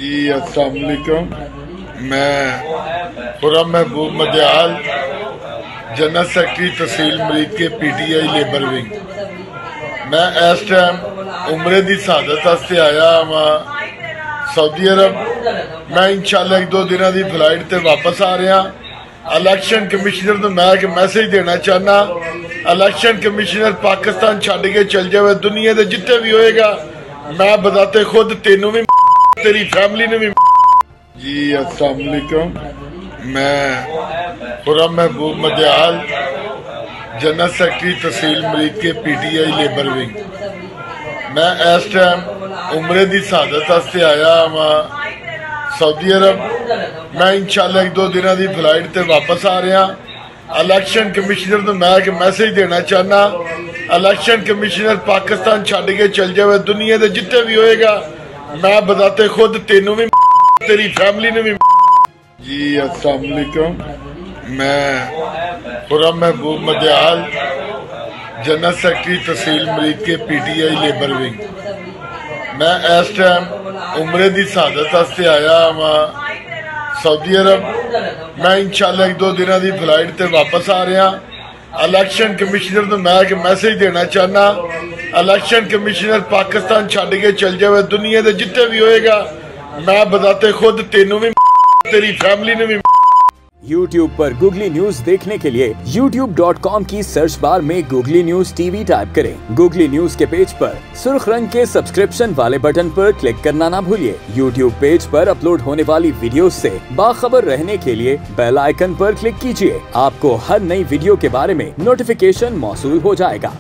जी अस्सलाम वालेकुम। मैं खुर्रम महबूब मदयाल, जनरल सेक्रेटरी तहसील मरीद के PTI लेबर विंग। मैं इस टाइम उमरे की शहादत वास्ते आया वहाँ सऊदी अरब। मैं इंशाल्लाह एक दो दिन की फ्लाइट से वापस आ रहा। इलैक्शन कमिश्नर को मैं एक मैसेज देना चाहना, इलैक्शन कमिश्नर पाकिस्तान छड़ के चल जाए, दुनिया के जितने भी होएगा मैं बताते खुद तेनों भी तेरी फैमिली ने भी। जी अस्सलाम वालेकुम। मैं खुर्रम महबूब मदयाल, जनरल सेक्रेटरी तहसील मरीद के PTI लेबर विंग। मैं इस टाइम उमरे की शहादत वास्ते आया वहाँ सऊदी अरब। मैं इंशाल्लाह एक दो दिन की फ्लाइट से वापस आ रहा। इलैक्शन कमिश्नर को मैं एक मैसेज देना चाहना, इलैक्शन कमिश्नर पाकिस्तान छड़ के चल जाए, दुनिया के जितने भी होएगा मैं बताते खुद तेनों भी तेरी फैमिली ने भी। जी अस्सलाम वालेकुम। मैं खुर्रम महबूब मदयाल, जनरल सेक्रेटरी तहसील मरीद के PTI लेबर विंग। मैं इस टाइम उमरे की शहादत वास्ते आया वहाँ सऊदी अरब। मैं इंशाल्लाह एक दो दिन की फ्लाइट से वापस आ रहा। इलैक्शन कमिश्नर को मैं एक मैसेज देना चाहना, इलैक्शन कमिश्नर पाकिस्तान छड़ के चल जाए, दुनिया के जितने भी होएगा मैं बताते खुद तेनों भी तेरी फैमिली ने भी। YouTube पर गूगली न्यूज देखने के लिए youtube.com की सर्च बार में गूगली न्यूज TV टाइप करें। गूगली न्यूज के पेज पर सुर्ख रंग के सब्सक्रिप्शन वाले बटन पर क्लिक करना ना भूलिए। YouTube पेज पर अपलोड होने वाली वीडियोस से बाखबर रहने के लिए बेल आइकन पर क्लिक कीजिए। आपको हर नई वीडियो के बारे में नोटिफिकेशन मौसूल हो जाएगा।